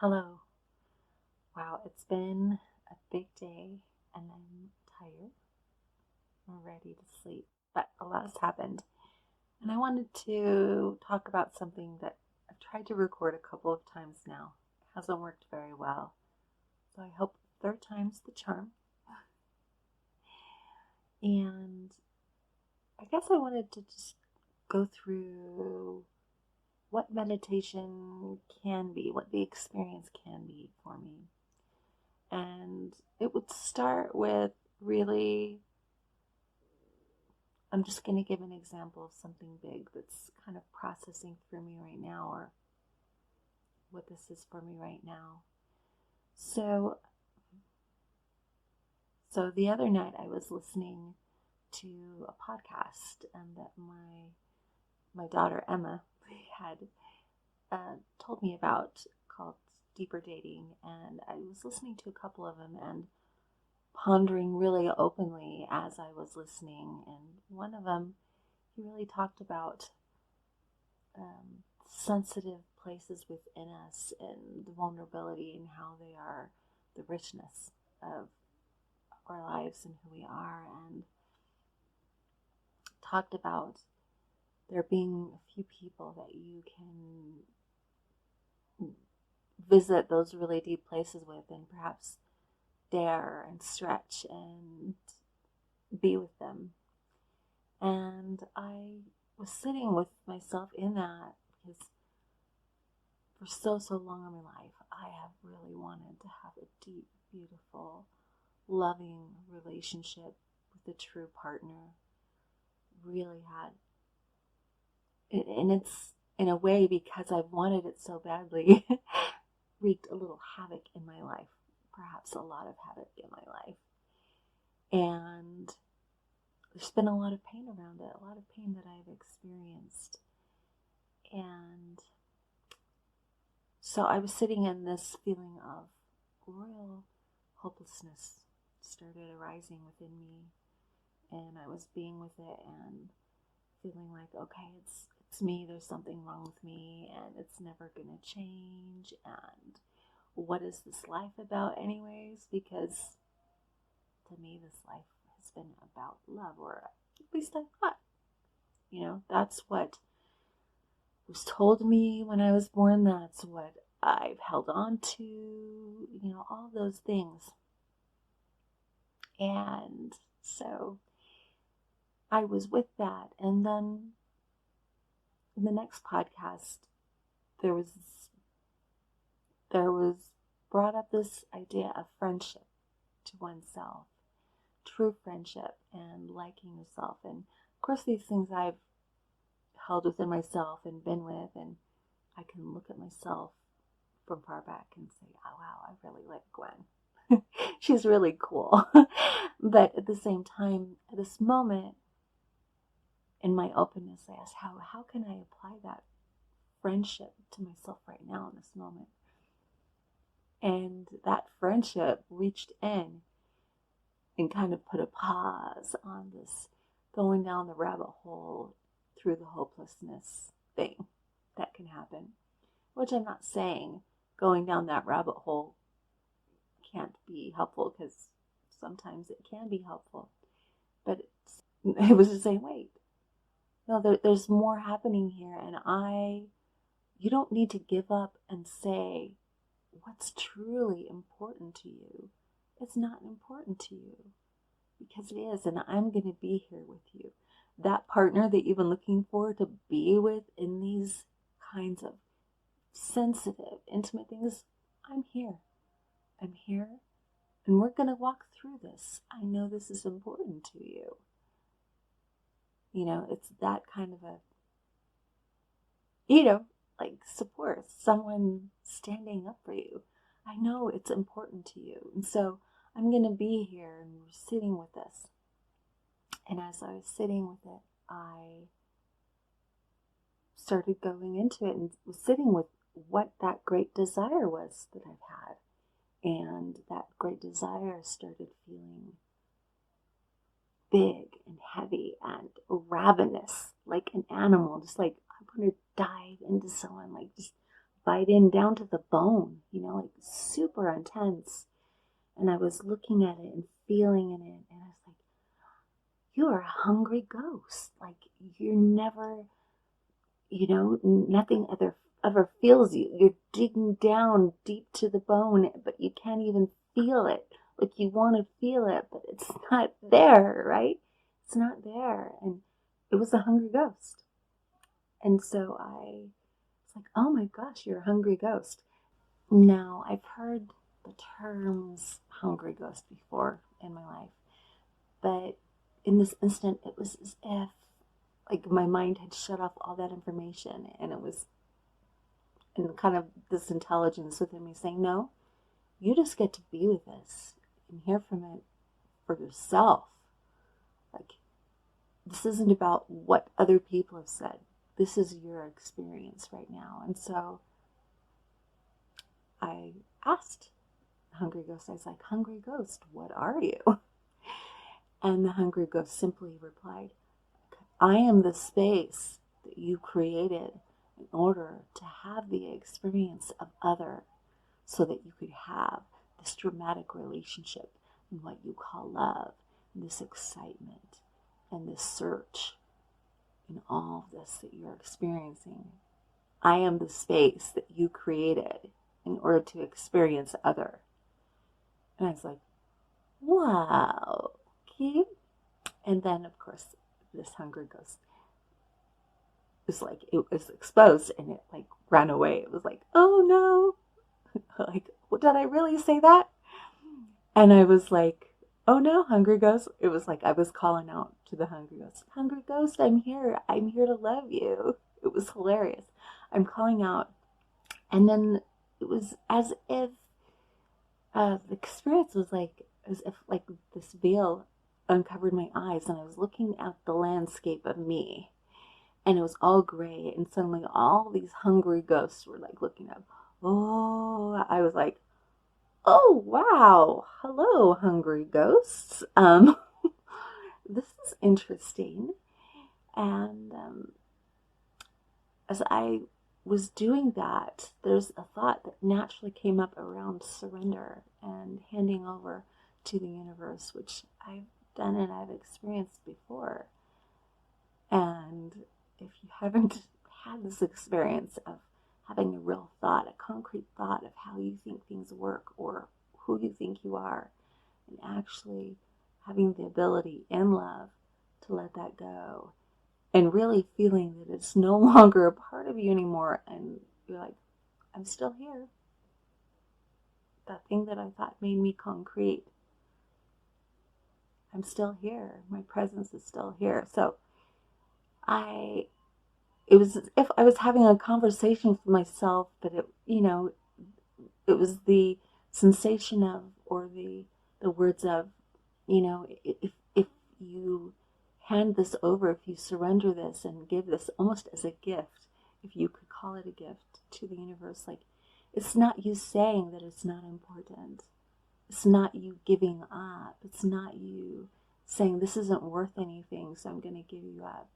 Hello. Wow, it's been a big day and I'm tired. I'm ready to sleep. But a lot has happened. And I wanted to talk about something that I've tried to record a couple of times now. It hasn't worked very well. So I hope third time's the charm. And I guess I wanted to just go through what meditation can be, what the experience can be for me. And it would start with really, I'm just going to give an example of something big that's kind of processing through me right now, or what this is for me right now. So the other night I was listening to a podcast that my daughter Emma had told me about, called Deeper Dating, and I was listening to a couple of them and pondering really openly as I was listening. And one of them, he really talked about sensitive places within us and the vulnerability and how they are the richness of our lives and who we are, and talked about there being a few people that you can visit those really deep places with and perhaps dare and stretch and be with them. And I was sitting with myself in that because for so long in my life, I have really wanted to have a deep, beautiful, loving relationship with a true partner. Really had. And it's, in a way, because I've wanted it so badly, wreaked a little havoc in my life. Perhaps a lot of havoc in my life. And there's been a lot of pain around it, a lot of pain that I've experienced. And so I was sitting in this feeling of royal hopelessness started arising within me, and I was being with it and feeling like, okay, it's me, there's something wrong with me, and it's never gonna change, and what is this life about anyways? Because to me, this life has been about love, or at least I thought. That's what was told me when I was born. That's what I've held on to, all those things. And so I was with that. And then in the next podcast, there was brought up this idea of friendship to oneself, true friendship, and liking yourself. And of course, these things I've held within myself and been with, and I can look at myself from far back and say, oh wow, I really like Gwen. She's really cool. But at the same time, at this moment, in my openness, I asked, how can I apply that friendship to myself right now in this moment? And that friendship reached in and kind of put a pause on this going down the rabbit hole through the hopelessness thing that can happen. Which I'm not saying going down that rabbit hole can't be helpful, because sometimes it can be helpful. But it was just saying, wait, no, there's more happening here, and you don't need to give up and say what's truly important to you. It's not important to you, because it is, and I'm going to be here with you. That partner that you've been looking for to be with in these kinds of sensitive, intimate things, I'm here. I'm here, and we're going to walk through this. I know this is important to you. It's that kind of a, like support, someone standing up for you. I know it's important to you. And so I'm going to be here, and we're sitting with this. And as I was sitting with it, I started going into it and was sitting with what that great desire was that I've had. And that great desire started feeling big and heavy and ravenous, like an animal, just like I want to dive into someone, like just bite in down to the bone, like super intense. And I was looking at it and feeling in it, and I was like, you are a hungry ghost. Like, you're never, nothing ever feels you. You're digging down deep to the bone, but you can't even feel it. Like, you want to feel it, but it's not there, right? It's not there. And it was a hungry ghost. And so I was like, oh my gosh, you're a hungry ghost. Now, I've heard the terms hungry ghost before in my life, but in this instant, it was as if like my mind had shut off all that information, and it was in kind of this intelligence within me saying, no, you just get to be with this and hear from it for yourself. Like, this isn't about what other people have said. This is your experience right now. And so I asked Hungry Ghost, I was like, Hungry Ghost, what are you? And the Hungry Ghost simply replied, I am the space that you created in order to have the experience of other, so that you could have this dramatic relationship and what you call love, and this excitement and this search in all of this that you're experiencing. I am the space that you created in order to experience other. And I was like, wow, okay. And then, of course, this Hungry Ghost was like, it was exposed, and it like ran away. It was like, oh no. Like, did I really say that? And I was like, oh no, Hungry Ghost. It was like I was calling out to the Hungry Ghost. Hungry Ghost, I'm here. I'm here to love you. It was hilarious. I'm calling out. And then it was as if the experience was like, as if like this veil uncovered my eyes, and I was looking at the landscape of me. And it was all gray, and suddenly all these hungry ghosts were like looking up. Oh, I was like, oh wow, hello, hungry ghosts. This is interesting. And as I was doing that, there's a thought that naturally came up around surrender and handing over to the universe, which I've done and I've experienced before. And if you haven't had this experience of having a real thought, a concrete thought of how you think things work or who you think you are, and actually having the ability in love to let that go, and really feeling that it's no longer a part of you anymore, and you're like, I'm still here. That thing that I thought made me concrete, I'm still here. My presence is still here. So it was as if I was having a conversation with myself, but it was the sensation of, or the words of, if you hand this over, if you surrender this and give this almost as a gift, if you could call it a gift to the universe, like, it's not you saying that it's not important. It's not you giving up. It's not you saying this isn't worth anything, so I'm going to give you up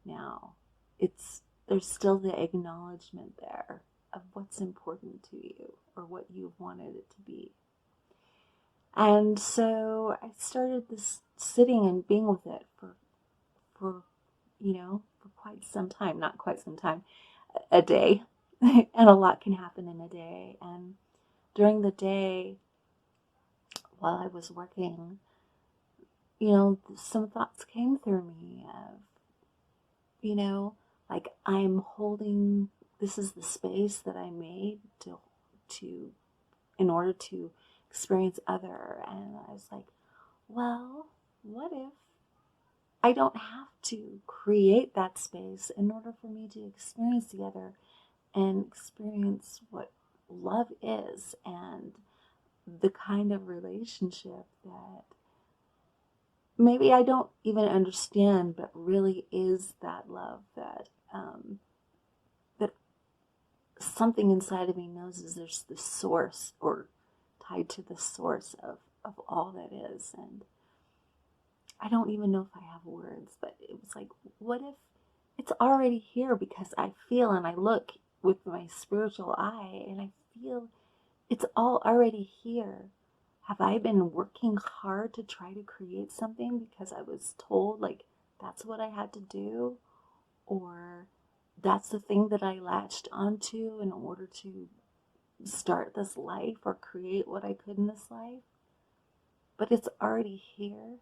now. There's still the acknowledgement there of what's important to you or what you've wanted it to be. And so I started this sitting and being with it for quite some time, not quite some time, a day. And a lot can happen in a day. And during the day, while I was working, some thoughts came through me of, like, I'm holding, this is the space that I made to in order to experience other. And I was like, well, what if I don't have to create that space in order for me to experience the other and experience what love is, and the kind of relationship that maybe I don't even understand, but really is that love that that something inside of me knows is there's the source, or tied to the source of all that is. And I don't even know if I have words, but it was like, what if it's already here, because I feel and I look with my spiritual eye, and I feel it's all already here. Have I been working hard to try to create something because I was told like that's what I had to do, or that's the thing that I latched onto in order to start this life or create what I could in this life? But it's already here.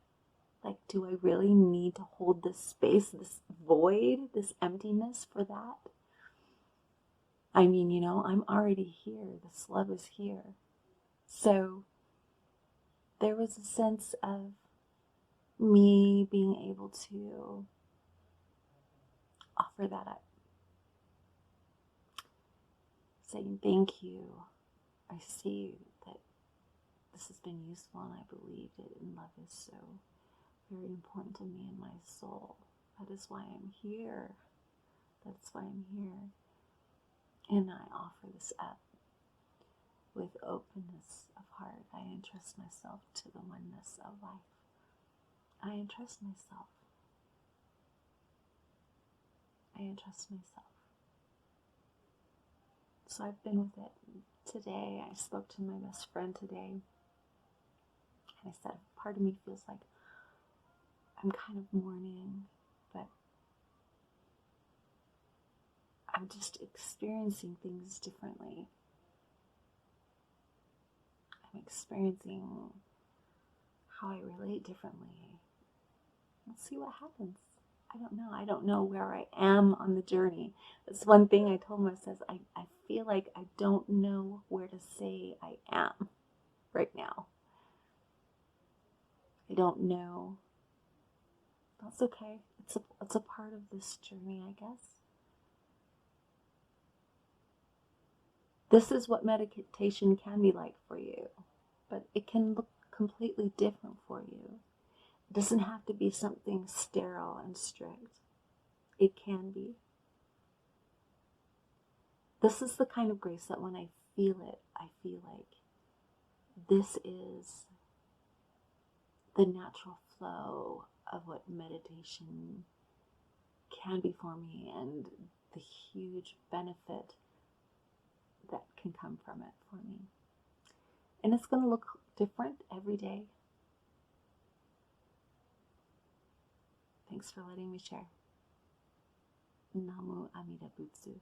Like, do I really need to hold this space, this void, this emptiness for that? I mean, I'm already here. This love is here. So there was a sense of me being able to offer that up, saying thank you. I see that this has been useful and I believed it, and love is so very important to me and my soul. That is why I'm here. That's why I'm here. And I offer this up with openness of heart. I entrust myself to the oneness of life. I entrust myself. I entrust myself. So I've been with it today. I spoke to my best friend today, and I said, part of me feels like I'm kind of mourning, but I'm just experiencing things differently. I'm experiencing how I relate differently. Let's see what happens. I don't know. I don't know where I am on the journey. That's one thing I told myself. I feel like I don't know where to say I am right now. I don't know. That's okay. It's a part of this journey, I guess. This is what meditation can be like for you, but it can look completely different for you. It doesn't have to be something sterile and strict. It can be. This is the kind of grace that when I feel it, I feel like this is the natural flow of what meditation can be for me, and the huge benefit that can come from it for me. And it's going to look different every day. Thanks for letting me share. Namu Amida Butsu.